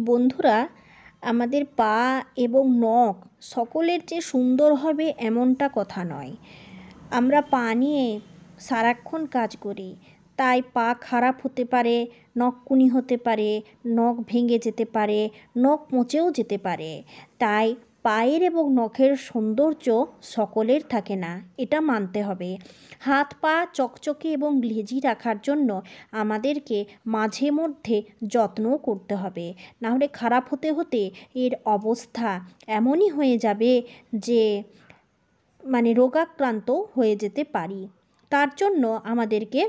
বন্ধুরা, আমাদের পা এবং নখ সকলের যে সুন্দর হবে এমনটা কথা নয়। আমরা পা নিয়ে সারাক্ষণ কাজ করি, তাই পা খারাপ হতে পারে, নখকুনি হতে পারে, নখ ভেঙে যেতে পারে, নখ পচেও যেতে পারে। তাই পায়ের এবং নখের সৌন্দর্য সকলের থাকে না, এটা মানতে হবে। হাত পা চকচকে এবং গ্লেজি রাখার জন্য আমাদেরকে মাঝে মধ্যে যত্নও করতে হবে, নাহলে খারাপ হতে হতে এর অবস্থা এমনই হয়ে যাবে যে রোগাক্রান্ত হয়ে যেতে পারি। তার জন্য আমাদেরকে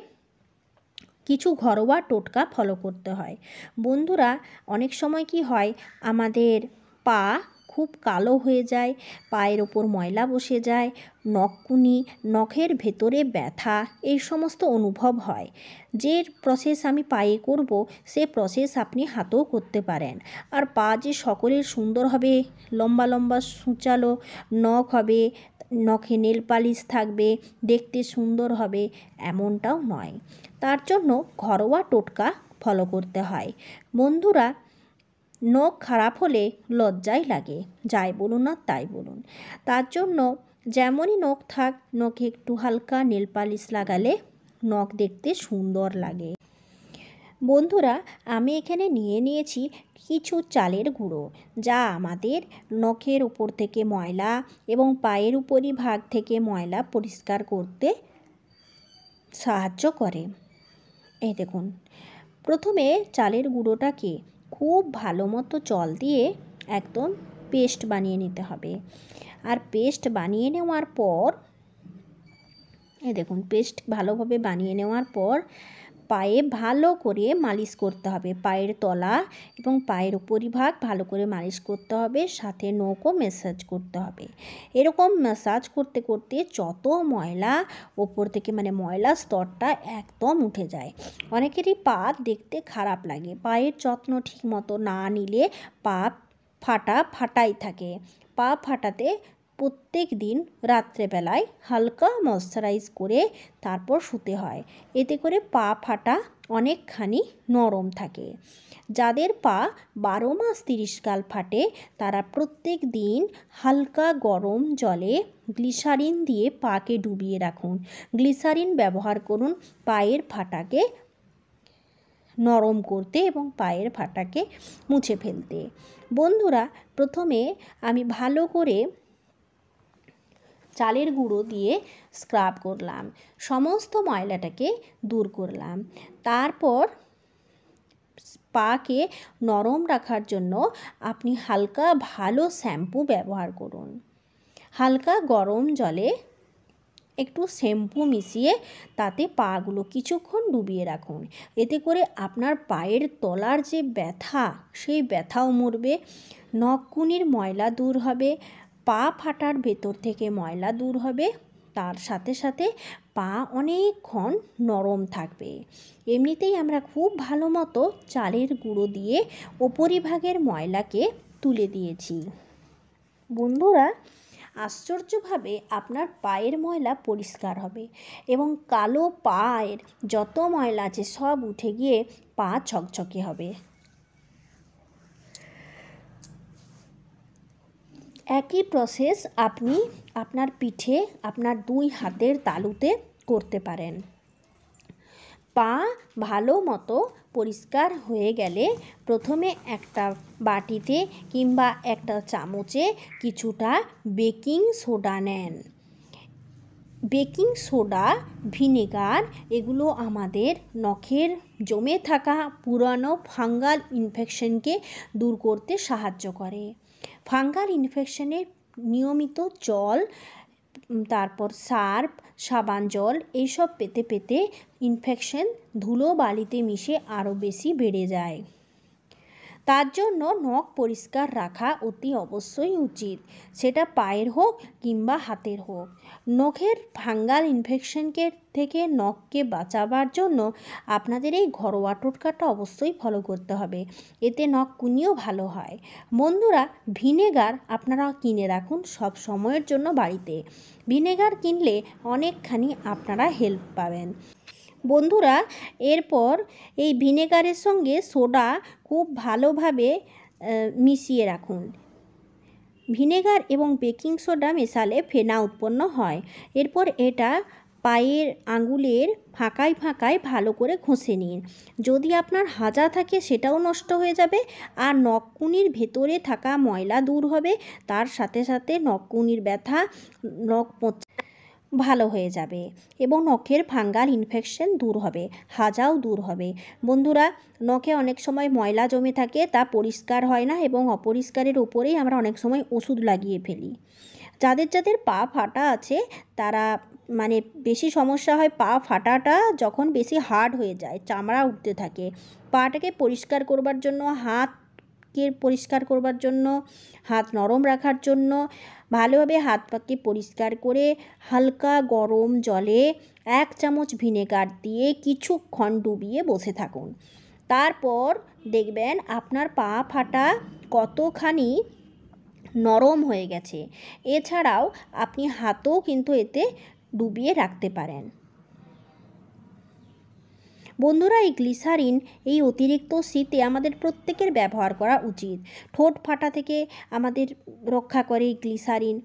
কিছু ঘরোয়া টোটকা ফলো করতে হয়। বন্ধুরা, অনেক সময় কি হয়, আমাদের পা খুব কালো হয়ে যায়, পায়ের ওপর ময়লা বসে যায়, নখকুনি, নখের ভেতরে ব্যথা, এই সমস্ত অনুভব হয়। যে প্রসেস আমি পায়ে করব, সে প্রসেস আপনি হাতেও করতে পারেন। আর পা যে সকলের সুন্দর হবে, লম্বা লম্বা সূচালো নখ হবে, নখে নেল পালিশ থাকবে, দেখতে সুন্দর হবে, এমনটাও নয়। তার জন্য ঘরোয়া টোটকা ফলো করতে হয়। বন্ধুরা, নখ খারাপ হলে লজ্জাই লাগে, যাই বলুন আর তাই বলুন। তার জন্য যেমনই নখ থাক, নখে একটু হালকা নেল পালিশ লাগালে নখ দেখতে সুন্দর লাগে। বন্ধুরা, আমি এখানে নিয়েছি কিছু চালের গুঁড়ো, যা আমাদের নখের উপর থেকে ময়লা এবং পায়ের উপরিভাগ থেকে ময়লা পরিষ্কার করতে সাহায্য করে। এই দেখুন, প্রথমে চালের গুঁড়োটাকে খুব ভালো মতো জল দিয়ে একদম পেস্ট বানিয়ে নিতে হবে। আর পেস্ট বানিয়ে নেওয়ার পর পেস্ট ভালোভাবে বানিয়ে নেওয়ার পর পায়ে ভালো করে মালিশ করতে হবে। পায়ের তলা এবং পায়ের উপরিভাগ ভালো করে মালিশ করতে হবে, সাথে নখও ম্যাসাজ করতে হবে। এরকম ম্যাসাজ করতে করতে যত ময়লা ওপর থেকে ময়লার স্তরটা একদম উঠে যায়। অনেকেরই পা দেখতে খারাপ লাগে, পায়ের যত্ন ঠিক মতো না নিলে পা ফাটাই থাকে। পা ফাটাতে প্রত্যেক দিন রাত্রেবেলায় হালকা ময়শ্চারাইজ করে তারপর শুতে হয়। এতে করে পা ফাটা অনেকখানি নরম থাকে। যাদের পা 12 মাস 30 কাল ফাটে, তারা প্রত্যেক দিন হালকা গরম জলে গ্লিসারিন দিয়ে পাকে ডুবিয়ে রাখুন। গ্লিসারিন ব্যবহার করুন পায়ের ফাটাকে নরম করতে এবং পায়ের ফাটাকে মুছে ফেলতে। বন্ধুরা, প্রথমে আমি ভালো করে চালের গুঁড়ো দিয়ে স্ক্রাব করলাম, সমস্ত ময়লাটাকে দূর করলাম। তারপর পাকে নরম রাখার জন্য আপনি হালকা ভালো শ্যাম্পু ব্যবহার করুন। হালকা গরম জলে একটু শ্যাম্পু মিশিয়ে তাতে পাগুলো কিছুক্ষণ ডুবিয়ে রাখুন। এতে করে আপনার পায়ের তলার যে ব্যথা, সেই ব্যথাও মরবে, নখকুনির ময়লা দূর হবে, পা ফাটার ভেতর থেকে ময়লা দূর হবে, তার সাথে সাথে পা অনেকক্ষণ নরম থাকবে। এমনিতেই আমরা খুব ভালো মতো চালের গুঁড়ো দিয়ে উপরিভাগের ময়লাকে তুলে দিয়েছি। বন্ধুরা, আশ্চর্যভাবে আপনার পায়ের ময়লা পরিষ্কার হবে এবং কালো পায়ের যত ময়লা আছে সব উঠে গিয়ে পা ঝকঝকে হবে। একই প্রসেস আপনি আপনার পিঠে, আপনার 2 হাতের তালুতে করতে পারেন। পা ভালো মতো পরিষ্কার হয়ে গেলে প্রথমে একটা বাটিতে কিংবা একটা চামচে কিছুটা বেকিং সোডা নেন। বেকিং সোডা, ভিনেগার, এগুলো আমাদের নখের জমে থাকা পুরানো ফাঙ্গাল ইনফেকশনকে দূর করতে সাহায্য করে। ফাঙ্গাল ইনফেকশনে নিয়মিত জল, তারপর সার্ফ, সাবান জল, এইসব পেতে পেতে ইনফেকশন ধুলো বালিতে মিশে আরও বেশি বেড়ে যায়। তার জন্য নখ পরিষ্কার রাখা অতি অবশ্যই উচিত, সেটা পায়ের হোক কিংবা হাতের হোক। নখের ফাঙ্গাল ইনফেকশনকে থেকে নখকে বাঁচাবার জন্য আপনাদের এই ঘরোয়া টোটকাটা অবশ্যই ফলো করতে হবে, এতে নখকুনিও ভালো হয়। বন্ধুরা, ভিনেগার আপনারা কিনে রাখুন সব সময়ের জন্য বাড়িতে। ভিনেগার কিনলে অনেকখানি আপনারা হেল্প পাবেন। বন্ধুরা, এরপর এই ভিনেগারের সঙ্গে সোডা খুব ভালোভাবে মিশিয়ে রাখুন। ভিনেগার এবং বেকিং সোডা মেশালে ফেনা উৎপন্ন হয়। এরপর এটা পায়ের আঙুলের ফাঁকায় ফাঁকায় ভালো করে ঘষে নিন। যদি আপনার হাজা থাকে সেটাও নষ্ট হয়ে যাবে, আর নখকুনির ভেতরে থাকা ময়লা দূর হবে। তার সাথে সাথে নখকুনির ব্যথা, নখ ভালো হয়ে যাবে এবং নখের ফাঙ্গাল ইনফেকশন দূর হবে, হাজাও দূর হবে। বন্ধুরা, নখে অনেক সময় ময়লা জমে থাকে, তা পরিষ্কার হয় না এবং অপরিষ্কারের উপরেই আমরা অনেক সময় ওষুধ লাগিয়ে ফেলি। যাদের যাদের পা ফাটা আছে তারা বেশি সমস্যা হয় পা ফাটাটা যখন বেশি হার্ড হয়ে যায়, চামড়া উঠতে থাকে। পাটাকে পরিষ্কার করবার জন্য, হাতকে পরিষ্কার করবার জন্য, হাত নরম রাখার জন্য ভালোভাবে হাত পাকে পরিষ্কার করে হালকা গরম জলে 1 চামচ ভিনেগার দিয়ে কিছুক্ষণ ডুবিয়ে বসে থাকুন। তারপর দেখবেন আপনার পা ফাটা কতখানি নরম হয়ে গেছে। এছাড়াও আপনি হাতও কিন্তু এতে ডুবিয়ে রাখতে পারেন। বন্ধুরা, এই গ্লিসারিন এই অতিরিক্ত শীতে আমাদের প্রত্যেকের ব্যবহার করা উচিত। ঠোঁট ফাটা থেকে আমাদের রক্ষা করে এই গ্লিসারিন।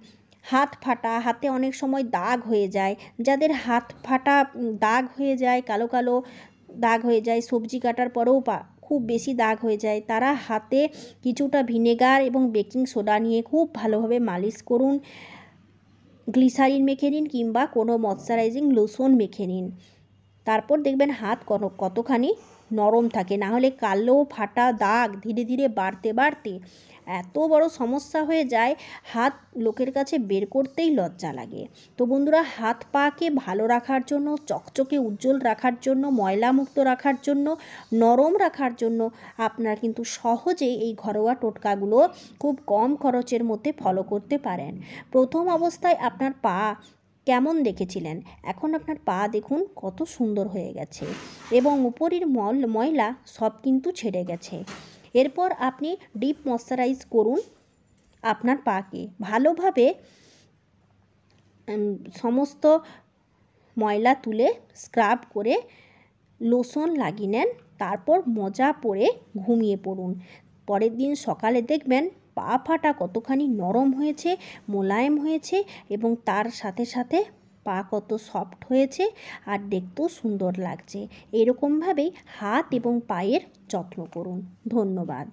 হাত ফাটা, হাতে অনেক সময় দাগ হয়ে যায়, যাদের হাত ফাটা দাগ হয়ে যায়, কালো কালো দাগ হয়ে যায়, সবজি কাটার পরেও খুব বেশি দাগ হয়ে যায়, তারা হাতে কিছুটা ভিনেগার এবং বেকিং সোডা নিয়ে খুব ভালোভাবে মালিশ করুন। গ্লিসারিন মেখে নিন কিংবা কোনো ময়শ্চারাইজিং লোশন মেখে নিন। তারপর দেখবেন হাত কতখানি নরম থাকে। না হলে কালো ফাটা দাগ ধীরে ধীরে বাড়তে বাড়তে এত বড় সমস্যা হয়ে যায়, হাত লোকের কাছে বের করতেই লজ্জা লাগে। তো বন্ধুরা, হাত পাকে ভালো রাখার জন্য, চকচকে উজ্জ্বল রাখার জন্য, ময়লামুক্ত রাখার জন্য, নরম রাখার জন্য আপনারা কিন্তু সহজেই এই ঘরোয়া টোটকাগুলো খুব কম খরচের মধ্যে ফলো করতে পারেন। প্রথম অবস্থায় আপনার পা কেমন দেখেছিলেন, এখন আপনার পা দেখুন কত সুন্দর হয়ে গেছে এবং উপরের ময়লা সব কিন্তু ছেড়ে গেছে। এরপর আপনি ডিপ ময়শ্চারাইজ করুন আপনার পাকে, ভালোভাবে সমস্ত ময়লা তুলে স্ক্রাব করে লোশন লাগিয়ে নেন। তারপর মোজা পরে ঘুমিয়ে পড়ুন। পরের দিন সকালে দেখবেন পা ফাটা কতখানি নরম হয়েছে, মোলায়েম হয়েছে এবং তার সাথে সাথে পা কত সফট হয়েছে আর দেখতেও সুন্দর লাগছে। এরকমভাবেই হাত এবং পায়ের যত্ন করুন। ধন্যবাদ।